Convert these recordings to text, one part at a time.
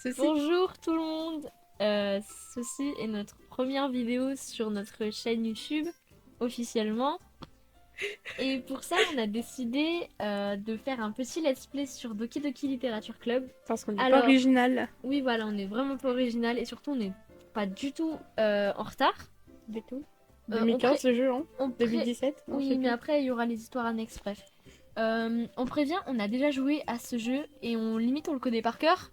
Ceci. Bonjour tout le monde. Ceci est notre première vidéo sur notre chaîne YouTube officiellement. Et pour ça, on a décidé de faire un petit let's play sur Doki Doki Literature Club. Parce qu'on n'est pas Alors, original. oui, voilà, on est vraiment pas original et surtout, on n'est pas du tout en retard. Du tout. On pré... 2015 le jeu, hein. on pré... 2017, non, je sais Oui, mais plus. après, il y aura les histoires annexes, bref. On prévient, on a déjà joué à ce jeu et on le connaît par cœur.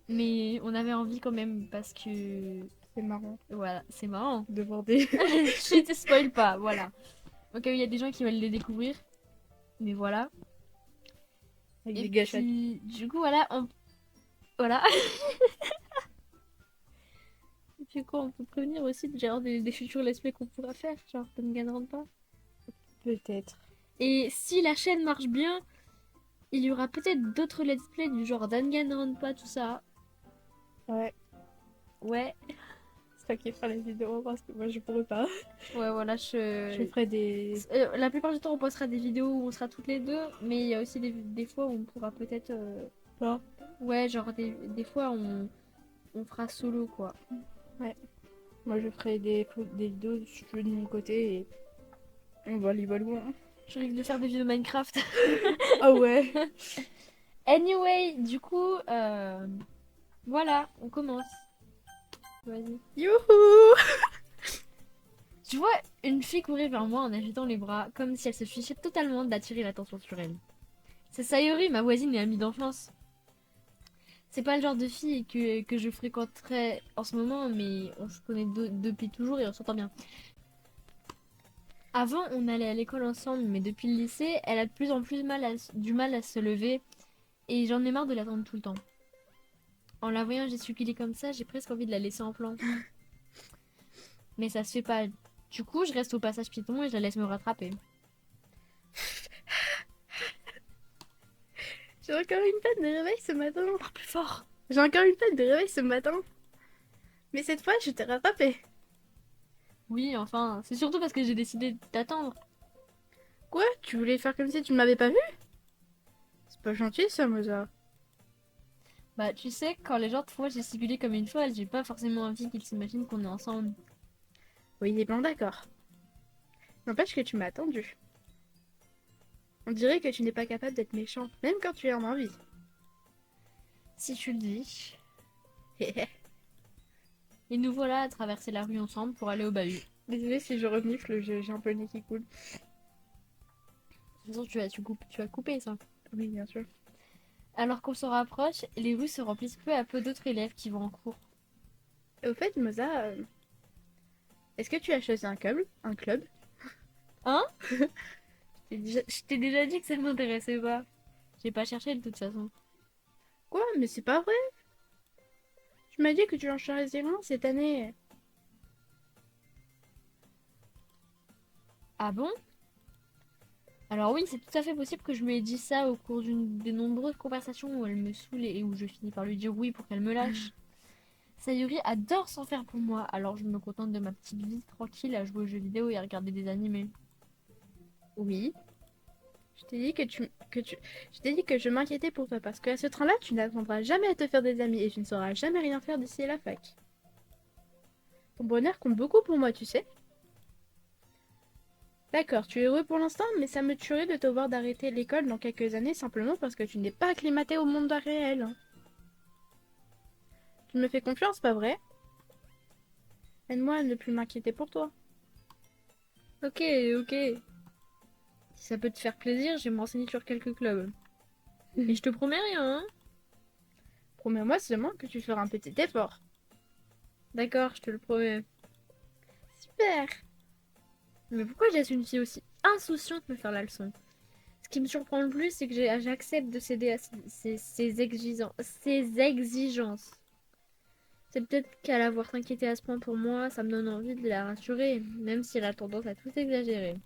Mais on avait envie quand même parce que C'est marrant voilà, c'est marrant. de voir des... Je te spoil pas, voilà. Ok, il y a des gens qui veulent les découvrir, mais voilà. avec Et des gâchettes. puis du coup voilà. Et puis quoi, on peut prévenir aussi de genre des futurs let's play qu'on pourra faire, genre Danganronpa. Peut-être. Et si la chaîne marche bien, il y aura peut-être d'autres let's play du genre Danganronpa, tout ça. Ouais. Ouais, C'est toi qui feras les vidéos parce que moi je pourrais pas. ouais, voilà, Je ferai des... La plupart du temps, on postera des vidéos où on sera toutes les deux, mais il y a aussi des fois où on pourra peut-être. Pas. Ouais, genre des fois, on fera solo quoi. Ouais. Moi je ferai des vidéos de mon côté et... On va les voilou, hein. Je risque de faire des vidéos Minecraft. Ah ouais. Anyway, du coup, voilà, on commence. Vas-y. Youhou. Tu vois une fille courir vers moi en agitant les bras, comme si elle se fichait totalement d'attirer l'attention sur elle. C'est Sayori, ma voisine et amie d'enfance. C'est pas le genre de fille que je fréquenterais en ce moment, mais on se connaît depuis toujours et on s'entend bien. Avant, on allait à l'école ensemble, mais depuis le lycée, elle a de plus en plus du mal à se lever et j'en ai marre de l'attendre tout le temps. En la voyant gesticuler comme ça, j'ai presque envie de la laisser en plan. Mais ça se fait pas. Du coup, je reste au passage piéton et je la laisse me rattraper. J'ai encore une panne de réveil ce matin. Parle plus fort. J'ai encore une panne de réveil ce matin. Mais cette fois, je t'ai rattrapé. Oui, enfin, c'est surtout parce que j'ai décidé d'attendre. Quoi? Tu voulais faire comme si tu ne m'avais pas vu? C'est pas gentil ça, Moza. Bah, tu sais, quand les gens te voient gesticuler comme une folle, j'ai pas forcément envie qu'ils s'imaginent qu'on est ensemble. Oui, il est blanc, d'accord. N'empêche que tu m'as attendu. On dirait que tu n'es pas capable d'être méchant, même quand tu es en envie. Si tu le dis. Et nous voilà à traverser la rue ensemble pour aller au bahut. Désolée si je renifle, j'ai un peu le nez qui coule. De toute façon, tu vas couper ça. Oui, bien sûr. Alors qu'on se rapproche, les rues se remplissent peu à peu d'autres élèves qui vont en cours. Et au fait, Moza, est-ce que tu as choisi un club? Un club? Hein? Je t'ai déjà dit que ça m'intéressait pas. J'ai pas cherché de toute façon. Quoi? Mais c'est pas vrai! Tu m'as dit que tu en choisissais un cette année. Ah bon? Alors oui, c'est tout à fait possible que je lui ai dit ça au cours d'une des nombreuses conversations où elle me saoule et où je finis par lui dire oui pour qu'elle me lâche. Sayuri adore s'en faire pour moi, alors je me contente de ma petite vie tranquille à jouer aux jeux vidéo et à regarder des animés. Oui. Je t'ai dit je t'ai dit que je m'inquiétais pour toi parce qu'à ce train-là, tu n'apprendras jamais à te faire des amis et tu ne sauras jamais rien faire d'ici à la fac. Ton bonheur compte beaucoup pour moi, tu sais. D'accord, tu es heureux pour l'instant, mais ça me tuerait de te voir d'arrêter l'école dans quelques années simplement parce que tu n'es pas acclimaté au monde réel. Tu me fais confiance, pas vrai? Aide-moi à ne plus m'inquiéter pour toi. Ok, ok. Si ça peut te faire plaisir, je vais me renseigner sur quelques clubs. Et je te promets rien, hein? Promets-moi seulement que tu feras un petit effort. D'accord, je te le promets. Super! Mais pourquoi je laisse une fille aussi insouciante me faire la leçon? Ce qui me surprend le plus, c'est que j'accepte de céder à ses exigences. C'est peut-être qu'à l'avoir s'inquiéter à ce point pour moi, ça me donne envie de la rassurer, même si elle a tendance à tout exagérer.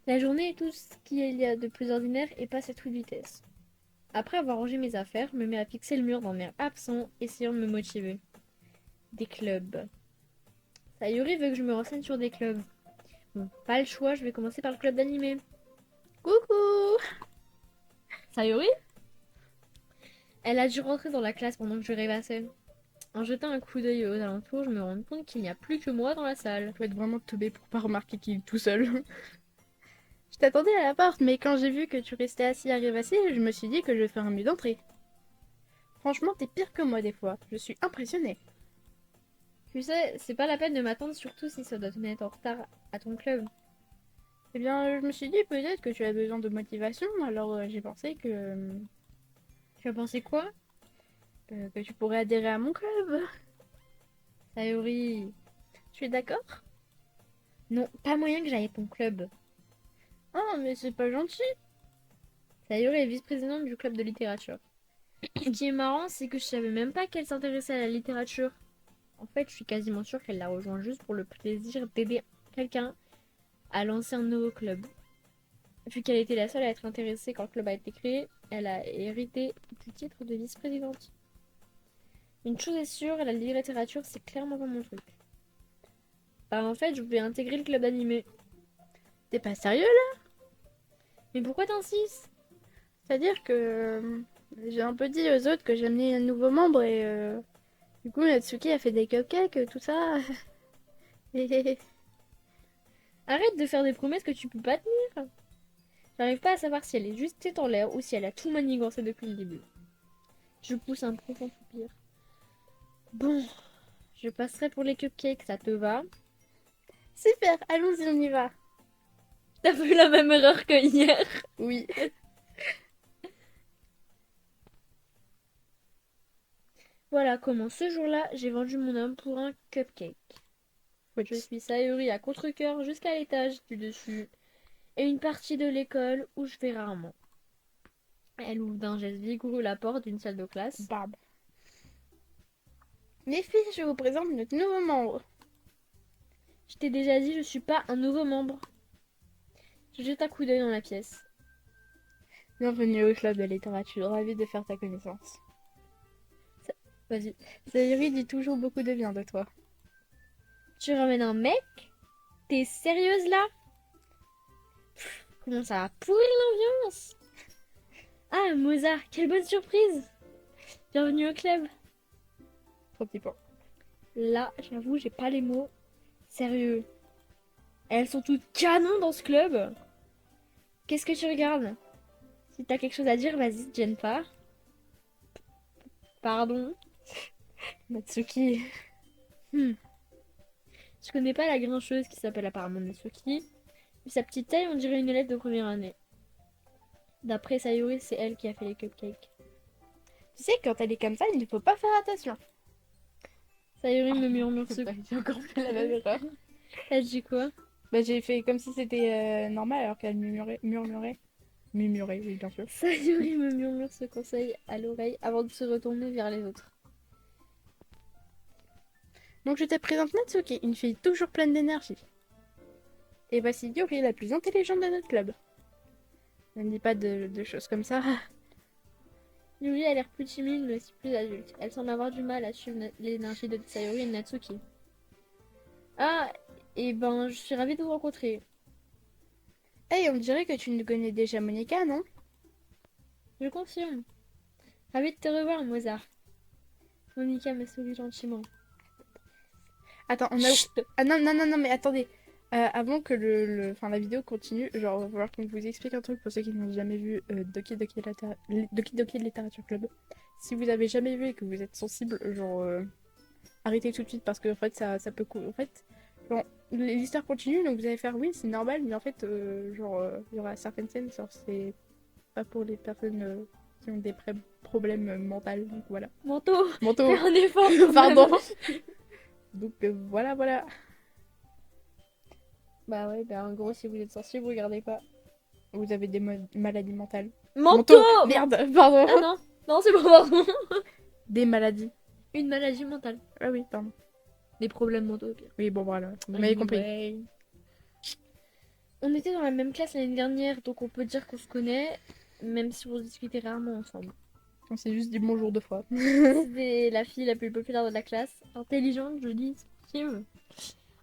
La journée est tout ce qu'il y a de plus ordinaire et passe à toute vitesse. Après avoir rangé mes affaires, je me mets à fixer le mur d'un air absent, essayant de me motiver. Des clubs. Sayuri veut que je me renseigne sur des clubs. Bon, pas le choix, je vais commencer par le club d'animé. Coucou! Sayori? Elle a dû rentrer dans la classe pendant que je rêvassais. En jetant un coup d'œil aux alentours, je me rends compte qu'il n'y a plus que moi dans la salle. Faut être vraiment teubé pour pas remarquer qu'il est tout seul. Je t'attendais à la porte, mais quand j'ai vu que tu restais assis à rêvasser, je me suis dit que je ferais mieux d'entrer. Franchement, t'es pire que moi des fois. Je suis impressionnée. Tu sais, c'est pas la peine de m'attendre, surtout si ça doit te mettre en retard à ton club. Eh bien, je me suis dit peut-être que tu as besoin de motivation, alors j'ai pensé Tu as pensé quoi? que tu pourrais adhérer à mon club. Sayori. Tu es d'accord? Non, pas moyen que j'aille à ton club. Ah, mais c'est pas gentil. Sayori est vice-présidente du club de littérature. Ce qui est marrant, c'est que je savais même pas qu'elle s'intéressait à la littérature. En fait, je suis quasiment sûre qu'elle l'a rejoint juste pour le plaisir d'aider quelqu'un à lancer un nouveau club. Vu qu'elle était la seule à être intéressée quand le club a été créé, elle a hérité du titre de vice-présidente. Une chose est sûre, la littérature, c'est clairement pas mon truc. Bah en fait, je voulais intégrer le club d'animé. T'es pas sérieux là? Mais pourquoi t'insistes? C'est-à-dire que j'ai un peu dit aux autres que j'amenais un nouveau membre et du coup Natsuki a fait des cupcakes, tout ça. Et Arrête de faire des promesses que tu peux pas tenir. J'arrive pas à savoir si elle est juste tête en l'air ou si elle a tout manigancé depuis le début. Je pousse un profond soupir. Bon, je passerai pour les cupcakes, ça te va? super, allons-y, on y va. T'as fait la même erreur que hier. Oui. Voilà comment ce jour-là, j'ai vendu mon âme pour un cupcake. Je suis Sayori à contre-cœur jusqu'à l'étage du dessus et une partie de l'école où je vais rarement. Elle ouvre d'un geste vigoureux la porte d'une salle de classe. Barbe. Les filles, je vous présente notre nouveau membre. Je t'ai déjà dit, je suis pas un nouveau membre. Je jette un coup d'œil dans la pièce. Bienvenue au club de littérature, ravi de faire ta connaissance. Vas-y. Sayuri dit toujours beaucoup de bien de toi. Tu ramènes un mec? T'es sérieuse là? Comment ça va pourrir l'ambiance? Ah, Mozart, quelle bonne surprise! Bienvenue au club. Trop petit point. Là, j'avoue, j'ai pas les mots. Sérieux. Elles sont toutes canons dans ce club. Qu'est-ce que tu regardes? Si t'as quelque chose à dire, vas-y, te gêne pas. Pardon. Natsuki. Je connais pas la grincheuse qui s'appelle apparemment Natsuki. Mais sa petite taille, on dirait une élève de première année. D'après Sayori, c'est elle qui a fait les cupcakes. Tu sais, quand elle est comme ça, il ne faut pas faire attention. Sayori me murmure ce... J'ai encore fait la même erreur. Elle dit quoi? Bah, j'ai fait comme si c'était normal alors qu'elle murmurait. Murmurait, oui, bien sûr. Sayori me murmure ce conseil à l'oreille avant de se retourner vers les autres. Donc je te présente Natsuki, une fille toujours pleine d'énergie. Et voici Yuri, la plus intelligente de notre club. Ne me dis pas de choses comme ça. Yuri a l'air plus timide mais aussi plus adulte. Elle semble avoir du mal à suivre l'énergie de Sayori et de Natsuki. Ah, et ben je suis ravie de vous rencontrer. Hey, on dirait que tu nous connais déjà Monica, non? Je confirme. Ravie de te revoir, Mozart. Monica me sourit gentiment. Attends, on a... Ah non, non, non, non, mais attendez. Avant que enfin, la vidéo continue, genre, il va falloir qu'on vous explique un truc pour ceux qui n'ont jamais vu Doki Doki Literature Club. Si vous avez jamais vu et que vous êtes sensible, genre, arrêtez tout de suite parce que en fait, ça peut... En fait, genre, l'histoire continue, donc vous allez faire oui, c'est normal, mais en fait, genre, il y aura certaines scènes, genre, c'est pas pour les personnes qui ont des problèmes mentaux, donc voilà. Manteau, Mentaux. fais un effort quand Pardon. même. Donc voilà, voilà. Bah ouais, bah en gros, si vous êtes sensible, vous regardez pas. Vous avez des maladies mentales. Manteau. Merde, pardon. Ah non, non, c'est pas pardon. Des maladies. Une maladie mentale. Ah oui, pardon. Des problèmes mentaux, au pire. Oui, bon, voilà. Vous m'avez compris. Anyway. On était dans la même classe l'année dernière, donc on peut dire qu'on se connaît, même si on discutait rarement ensemble. On s'est juste dit bonjour deux fois. C'était la fille la plus populaire de la classe, intelligente, jolie, sportive.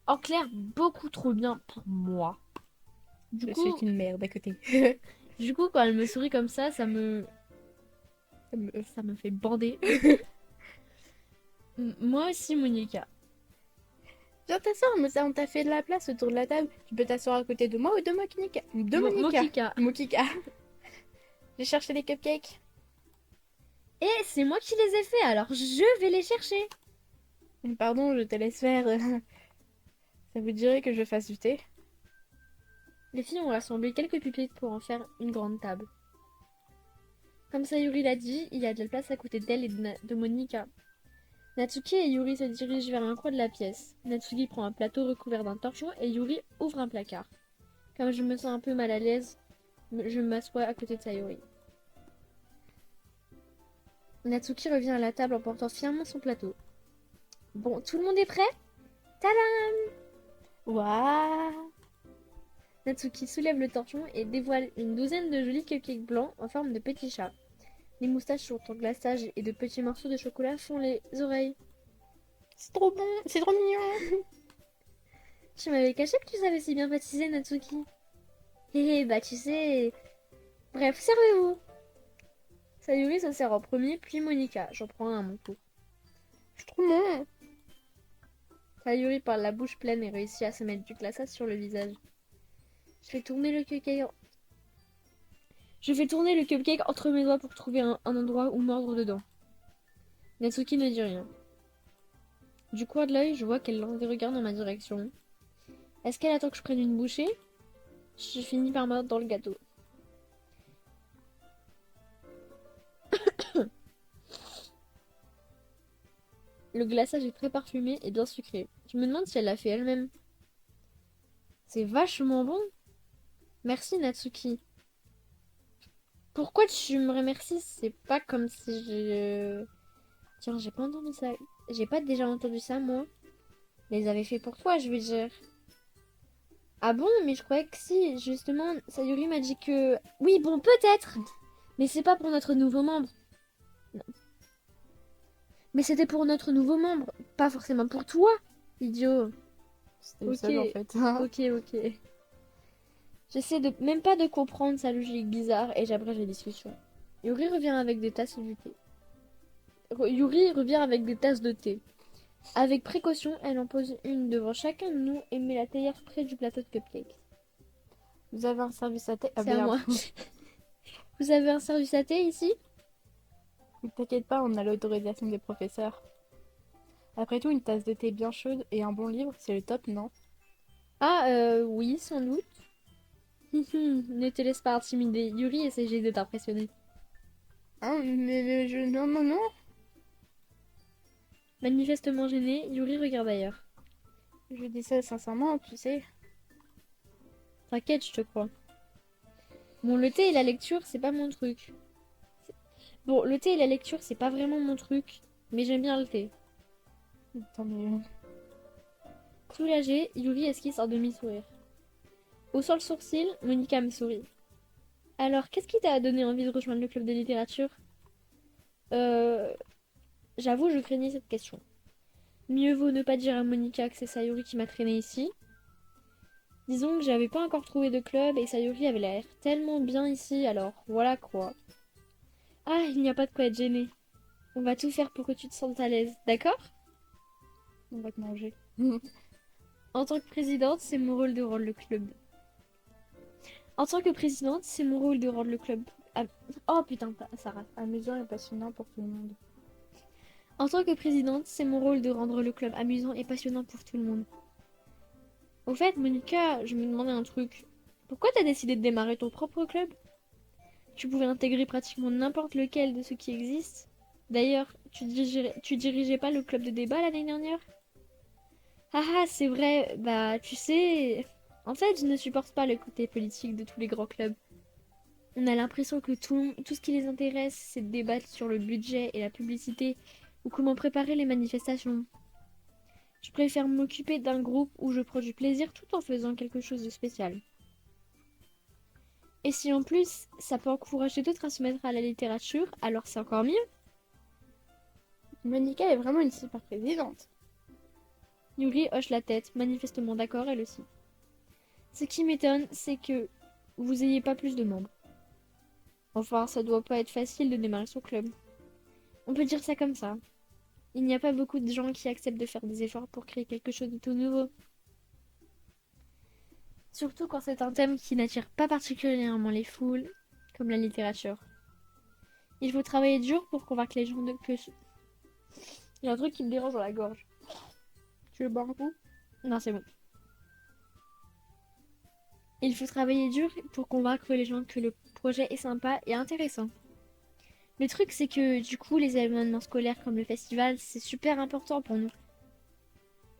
En clair, beaucoup trop bien pour moi. Du Je coup, suis une merde à côté. Du coup, quand elle me sourit comme ça me fait bander. Moi aussi, Monica. Viens t'asseoir, mais ça, on t'a fait de la place autour de la table. Tu peux t'asseoir à côté de moi ou de Monica. De Monica. Mokika. Mokika. J'ai cherché les cupcakes. Et c'est moi qui les ai faits, alors je vais les chercher. Pardon, je te laisse faire. Ça vous dirait que je fasse du thé? Les filles ont rassemblé quelques pupitres pour en faire une grande table. Comme Sayuri l'a dit, il y a de la place à côté d'elle et de Monica. Natsuki et Yuri se dirigent vers un coin de la pièce. Natsuki prend un plateau recouvert d'un torchon et Yuri ouvre un placard. Comme je me sens un peu mal à l'aise, je m'assois à côté de Sayuri. Natsuki revient à la table en portant fièrement son plateau. Bon, tout le monde est prêt? Tadam! Waouh! Natsuki soulève le torchon et dévoile une douzaine de jolis cupcakes blancs en forme de petits chats. Les moustaches sont en glaçage et de petits morceaux de chocolat font les oreilles. C'est trop bon, c'est trop mignon. Tu m'avais caché que tu savais si bien pâtisser, Natsuki. Hé, bah tu sais... Bref, servez-vous. Sayuri se sert en premier, puis Monica. J'en prends un à mon tour. C'est trop bon. Sayuri parle la bouche pleine et réussit à se mettre du glaçage sur le visage. Je fais tourner le cupcake entre mes doigts pour trouver un endroit où mordre dedans. Natsuki ne dit rien. Du coin de l'œil, je vois qu'elle lance des regards dans ma direction. Est-ce qu'elle attend que je prenne une bouchée? Je finis par mordre dans le gâteau. Le glaçage est très parfumé et bien sucré. Je me demande si elle l'a fait elle-même. C'est vachement bon. Merci Natsuki. Pourquoi tu me remercies? C'est pas comme si je... Tiens, j'ai pas entendu ça. J'ai pas déjà entendu ça, moi. Je les avais fait pour toi, je veux dire. Ah bon, mais je croyais que si, justement, Sayuri m'a dit que... Oui, bon, peut-être. Mais c'est pas pour notre nouveau membre. Non. Mais c'était pour notre nouveau membre, pas forcément pour toi, idiot. C'était le Ok, seul en fait. ok. J'essaie de même pas de comprendre sa logique bizarre et j'abrège la discussion. Yuri revient avec des tasses de thé. Yuri revient avec des tasses de thé. Avec précaution, elle en pose une devant chacun de nous et met la théière près du plateau de cupcakes. Vous avez un service à thé? Ah C'est à merde. moi. Vous avez un service à thé ici? Ne t'inquiète pas, on a l'autorisation des professeurs. Après tout, une tasse de thé bien chaude et un bon livre, c'est le top, non? Ah, oui, sans doute. Ne te laisse pas intimider. Yuri essaie de t'impressionner. Hein, mais je... Non, non, non. Manifestement gêné, Yuri regarde ailleurs. Je dis ça sincèrement, tu sais. T'inquiète, je te crois. Bon, le thé et la lecture, c'est pas mon truc. Bon, le thé et la lecture, c'est pas vraiment mon truc, mais j'aime bien le thé. Tant mieux. Soulagée, Yuri esquisse un demi-sourire. Haussant le sourcil, Monica me sourit. Alors, qu'est-ce qui t'a donné envie de rejoindre le club de littérature? Euh... J'avoue, je craignais cette question. Mieux vaut ne pas dire à Monica que c'est Sayuri qui m'a traîné ici. Disons que j'avais pas encore trouvé de club et Sayuri avait l'air tellement bien ici, alors voilà quoi. Ah, il n'y a pas de quoi être gêné. On va tout faire pour que tu te sentes à l'aise, d'accord? On va te manger. En tant que présidente, c'est mon rôle de rendre le club. En tant que présidente, c'est mon rôle de rendre le club. Oh putain, ça rate. Amusant et passionnant pour tout le monde. En tant que présidente, c'est mon rôle de rendre le club amusant et passionnant pour tout le monde. Au fait, Monica, je me demandais un truc. Pourquoi t'as décidé de démarrer ton propre club? Tu pouvais intégrer pratiquement n'importe lequel de ceux qui existent. D'ailleurs, tu dirigeais pas le club de débat l'année dernière? Ah, c'est vrai, bah tu sais... En fait, je ne supporte pas le côté politique de tous les grands clubs. On a l'impression que tout ce qui les intéresse, c'est de débattre sur le budget et la publicité ou comment préparer les manifestations. Je préfère m'occuper d'un groupe où je prends du plaisir tout en faisant quelque chose de spécial. Et si en plus, ça peut encourager d'autres à se mettre à la littérature, alors c'est encore mieux. Monica est vraiment une super présidente. Yuri hoche la tête, manifestement d'accord elle aussi. Ce qui m'étonne, c'est que vous ayez pas plus de membres. Enfin, ça doit pas être facile de démarrer son club. On peut dire ça comme ça. Il n'y a pas beaucoup de gens qui acceptent de faire des efforts pour créer quelque chose de tout nouveau. Surtout quand c'est un thème qui n'attire pas particulièrement les foules, comme la littérature. Il faut travailler dur pour convaincre les gens de que... Il y a un truc qui me dérange dans la gorge. Tu veux boire un coup? Non, c'est bon. Il faut travailler dur pour convaincre les gens que le projet est sympa et intéressant. Le truc, c'est que du coup, les événements scolaires comme le festival, c'est super important pour nous.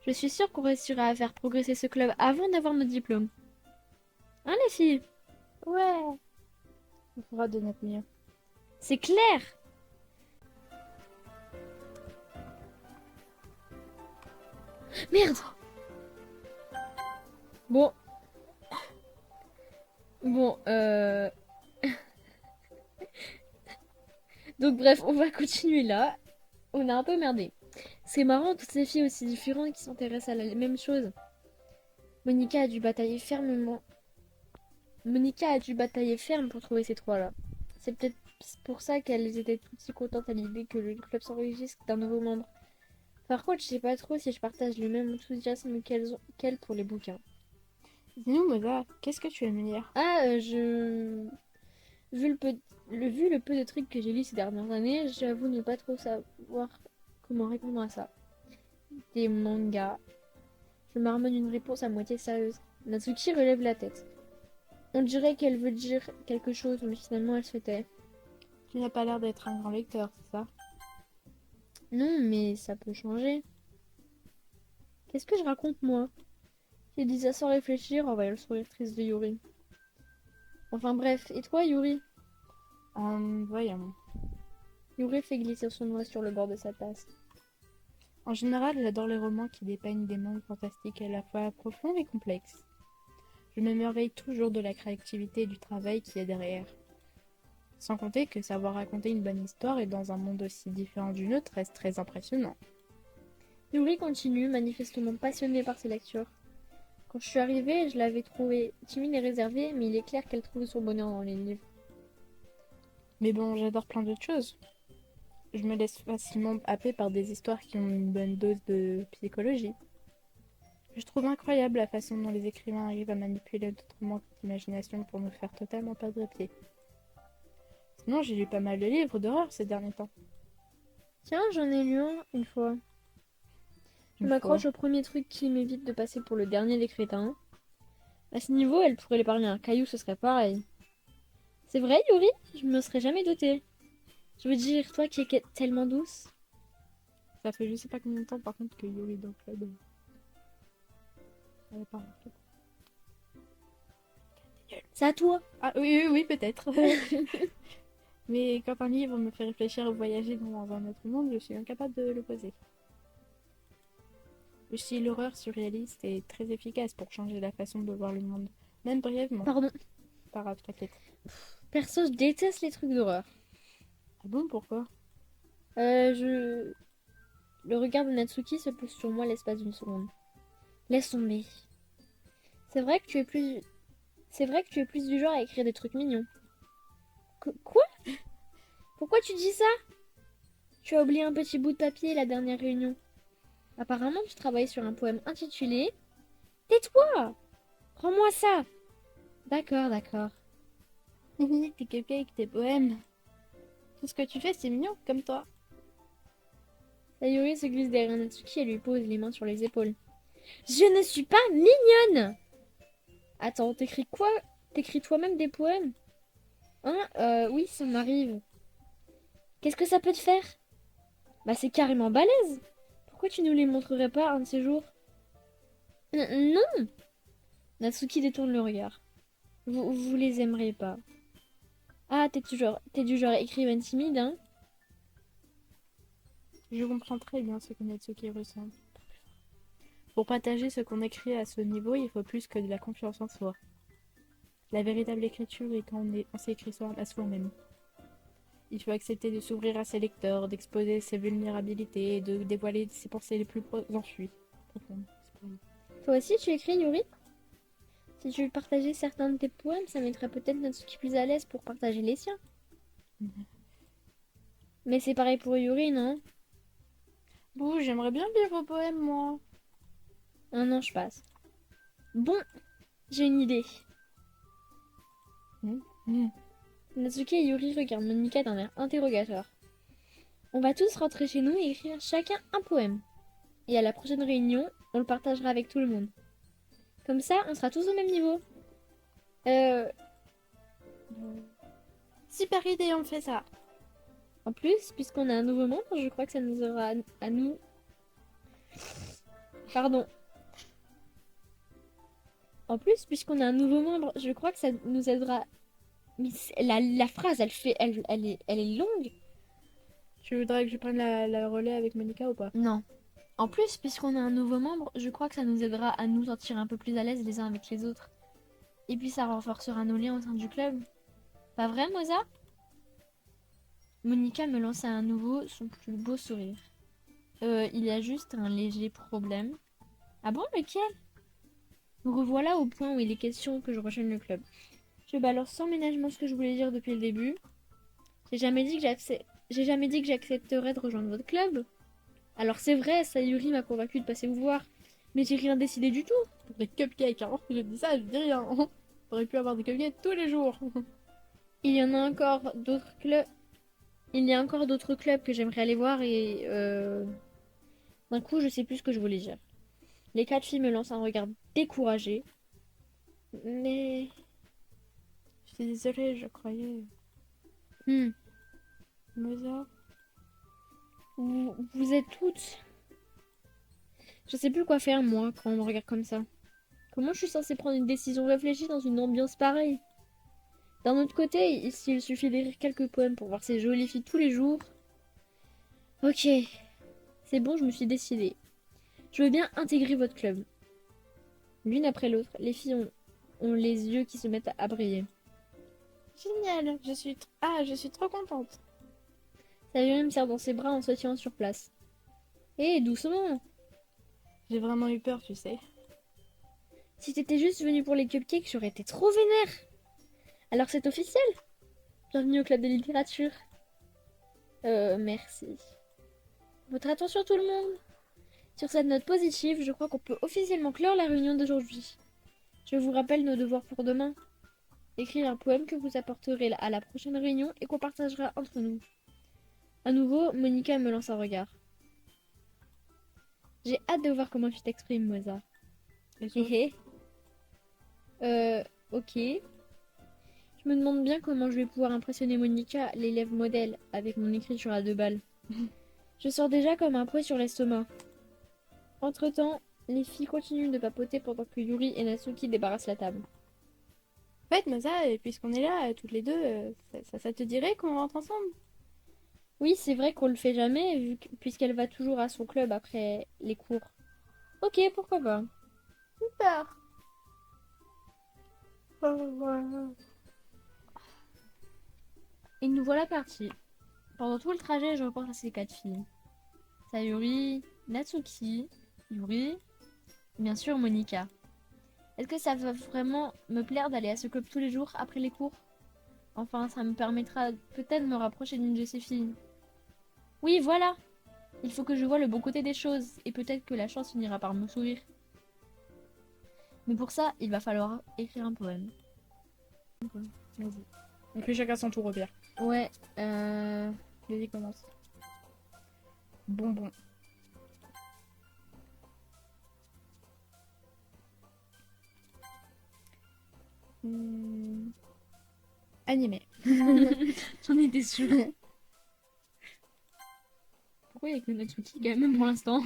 Je suis sûre qu'on réussira à faire progresser ce club avant d'avoir notre diplôme. Hein, les filles? Ouais. On fera de notre mieux. C'est clair! Merde! Bon. Bon, Donc bref, on va continuer là. On a un peu merdé. C'est marrant, toutes ces filles aussi différentes qui s'intéressent à la même chose. Monica a dû batailler fermement. Monica a dû batailler ferme pour trouver ces trois-là. C'est peut-être pour ça qu'elles étaient toutes si contentes à l'idée que le club s'enregistre d'un nouveau membre. Par contre, je sais pas trop si je partage le même enthousiasme qu'elles pour les bouquins. Dis-nous, Moza, qu'est-ce que tu aimes lire? Vu le peu de trucs que j'ai lus ces dernières années, j'avoue ne pas trop savoir comment répondre à ça. Des mangas. Je marmonne une réponse à moitié sérieuse. Natsuki relève la tête. On dirait qu'elle veut dire quelque chose, mais finalement elle se tait. Tu n'as pas l'air d'être un grand lecteur, c'est ça? Non, mais ça peut changer. Qu'est-ce que je raconte, moi? J'ai dit ça sans réfléchir en voyant le sourire triste de Yuri. Enfin bref, et toi, Yuri? Voyons. Yuri fait glisser son doigt sur le bord de sa tasse. En général, j'adore les romans qui dépeignent des mondes fantastiques à la fois profonds et complexes. Je m'émerveille toujours de la créativité et du travail qu'il y a derrière. Sans compter que savoir raconter une bonne histoire et dans un monde aussi différent du nôtre reste très impressionnant. Yuri continue, manifestement passionnée par ses lectures. Quand je suis arrivée, je l'avais trouvée timide et réservée, mais il est clair qu'elle trouve son bonheur dans les livres. Mais bon, j'adore plein d'autres choses. Je me laisse facilement happer par des histoires qui ont une bonne dose de psychologie. Je trouve incroyable la façon dont les écrivains arrivent à manipuler notre manque d'imagination pour nous faire totalement perdre pied. Sinon, j'ai lu pas mal de livres d'horreur ces derniers temps. Tiens, j'en ai lu un une fois. Je m'accroche au premier truc qui m'évite de passer pour le dernier des crétins. À ce niveau, elle pourrait l'épargner un caillou, ce serait pareil. C'est vrai, Yuri? Je me serais jamais douté. Je veux dire, toi qui es tellement douce. Ça fait je sais pas combien de temps par contre que Yuri dans le club. Elle a pas remarqué. C'est à toi. Ah oui, peut-être. Mais quand un livre me fait réfléchir ou voyager dans un autre monde, je suis incapable de l'opposer. Le style horreur surréaliste est très efficace pour changer la façon de voir le monde, même brièvement. Pardon. Pas grave, t'inquiète. Perso, je déteste les trucs d'horreur. Ah bon, pourquoi? Le regard de Natsuki se pose sur moi l'espace d'une seconde. Laisse tomber. C'est vrai que tu es plus du genre à écrire des trucs mignons. Quoi? Pourquoi tu dis ça? Tu as oublié un petit bout de papier la dernière réunion. Apparemment, tu travailles sur un poème intitulé Tais-toi! Rends-moi ça! D'accord, d'accord. T'es quelqu'un avec tes poèmes. Tout ce que tu fais, c'est mignon, comme toi. Sayuri se glisse derrière Natsuki et lui pose les mains sur les épaules. Je ne suis pas mignonne! Attends, t'écris quoi? T'écris toi-même des poèmes? Hein? Oui, ça m'arrive. Qu'est-ce que ça peut te faire? Bah, c'est carrément balèze! Pourquoi tu ne les montrerais pas un de ces jours? Non! Natsuki détourne le regard. Vous les aimeriez pas. Ah, t'es du genre écrivaine timide, hein? Je comprends très bien ce que Natsuki ressent. Pour partager ce qu'on écrit à ce niveau, il faut plus que de la confiance en soi. La véritable écriture est quand on s'écrit à soi-même. Il faut accepter de s'ouvrir à ses lecteurs, d'exposer ses vulnérabilités et de dévoiler ses pensées les plus enfuies. Toi aussi, tu écris, Yuri? Si tu veux partager certains de tes poèmes, ça mettrait peut-être Natsuki plus à l'aise pour partager les siens. Mais c'est pareil pour Yuri, non? Bon, j'aimerais bien lire vos poèmes, moi. Un an, je passe. Bon, j'ai une idée. Natsuki et Yuri regardent Monika d'un air interrogateur. On va tous rentrer chez nous et écrire chacun un poème. Et à la prochaine réunion, on le partagera avec tout le monde. Comme ça, on sera tous au même niveau. Euh, Super idée, on fait ça. En plus, puisqu'on a un nouveau membre, je crois que ça nous aura à nous... Pardon. En plus, puisqu'on a un nouveau membre, je crois que ça nous aidera... Mais la phrase, elle est longue. Tu voudrais que je prenne la relais avec Monica ou pas? Non. En plus, puisqu'on a un nouveau membre, je crois que ça nous aidera à nous sentir un peu plus à l'aise les uns avec les autres. Et puis ça renforcera nos liens au sein du club. Pas vrai, Moza? Monica me lança à nouveau son plus beau sourire. Il y a juste un léger problème. Ah bon, lequel? Nous revoilà au point où il est question que je rejoigne le club. Je balance sans ménagement ce que je voulais dire depuis le début. J'ai jamais dit que j'accepterais de rejoindre votre club. Alors c'est vrai, Sayuri m'a convaincu de passer vous voir. Mais j'ai rien décidé du tout. Pour des cupcakes, hein. Je dis ça, je dis rien. T'aurais pu avoir des cupcakes tous les jours. Il y en a encore d'autres clubs. Il y a encore d'autres clubs que j'aimerais aller voir et d'un coup je sais plus ce que je voulais dire. Les quatre filles me lancent un regard découragé. Mais... Je suis désolée, je croyais. Mozart. Vous êtes toutes... Je sais plus quoi faire moi quand on me regarde comme ça. Comment je suis censée prendre une décision réfléchie dans une ambiance pareille? D'un autre côté, s'il suffit d'écrire quelques poèmes pour voir ces jolies filles tous les jours... Ok, c'est bon, je me suis décidée. Je veux bien intégrer votre club. L'une après l'autre, les filles ont les yeux qui se mettent à briller. Génial, je suis trop contente. Sayuri me serre dans ses bras en se tient sur place. Hé, doucement! J'ai vraiment eu peur, tu sais. Si t'étais juste venu pour les cupcakes, j'aurais été trop vénère! Alors c'est officiel? Bienvenue au club de littérature. Merci. Votre attention tout le monde! Sur cette note positive, je crois qu'on peut officiellement clore la réunion d'aujourd'hui. Je vous rappelle nos devoirs pour demain. Écrire un poème que vous apporterez à la prochaine réunion et qu'on partagera entre nous. À nouveau, Monica me lance un regard. J'ai hâte de voir comment tu t'exprimes, Mozart. Ok. Je me demande bien comment je vais pouvoir impressionner Monica, l'élève modèle, avec mon écriture à 2 balles. Je sors déjà comme un poids sur l'estomac. Entre-temps, les filles continuent de papoter pendant que Yuri et Natsuki débarrassent la table. En fait, Mozart, puisqu'on est là, toutes les deux, ça te dirait qu'on rentre ensemble? Oui, c'est vrai qu'on le fait jamais, puisqu'elle va toujours à son club après les cours. Ok, pourquoi pas. Super. Et nous voilà partis. Pendant tout le trajet, je repense à ces 4 filles. Sayuri, Natsuki, Yuri, et bien sûr Monica. Est-ce que ça va vraiment me plaire d'aller à ce club tous les jours après les cours? Enfin, ça me permettra peut-être de me rapprocher d'une de ces filles. Oui, voilà. Il faut que je voie le bon côté des choses, et peut-être que la chance finira par me sourire. Mais pour ça, il va falloir écrire un poème. Vas-y. On fait chacun son tour au pire. Ouais, Vas-y, commence. Bonbon. Animé. j'en étais sûre. Pourquoi il y a que Natsuki quand même pour l'instant?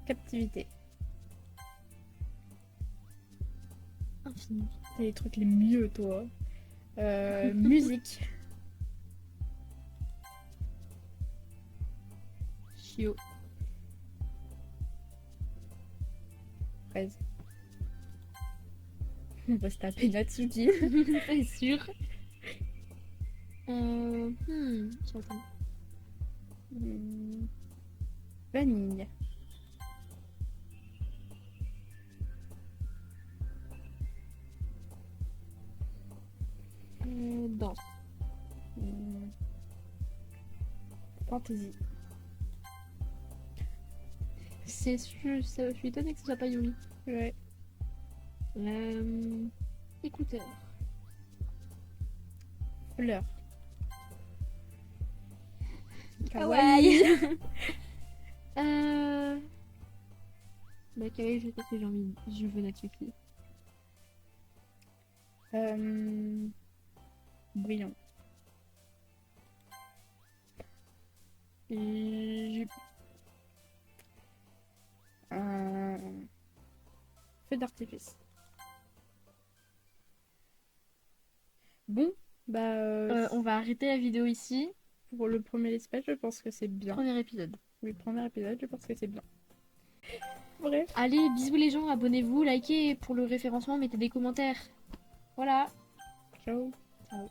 Captivité. Infini. T'as les trucs les mieux, toi. Musique. Chio. Fraise. On va se taper Natsuki. C'est sûr. J'attends. Vanille. Danse. Hmm. Fantasy. Je suis étonnée que ce soit pas Yuri. Ouais. Écouteur. Fleur. Kawaii. Bah kawaii, je sais pas si j'ai envie. Je veux d'accepter. Brillant. Jupe. Feu d'artifice. Bon, bah On va arrêter la vidéo ici. pour le premier let's play, je pense que c'est bien. Premier épisode. Oui, premier épisode, je pense que c'est bien. Bref. Allez, bisous les gens, abonnez-vous, likez pour le référencement, mettez des commentaires. Voilà. Ciao. Ciao.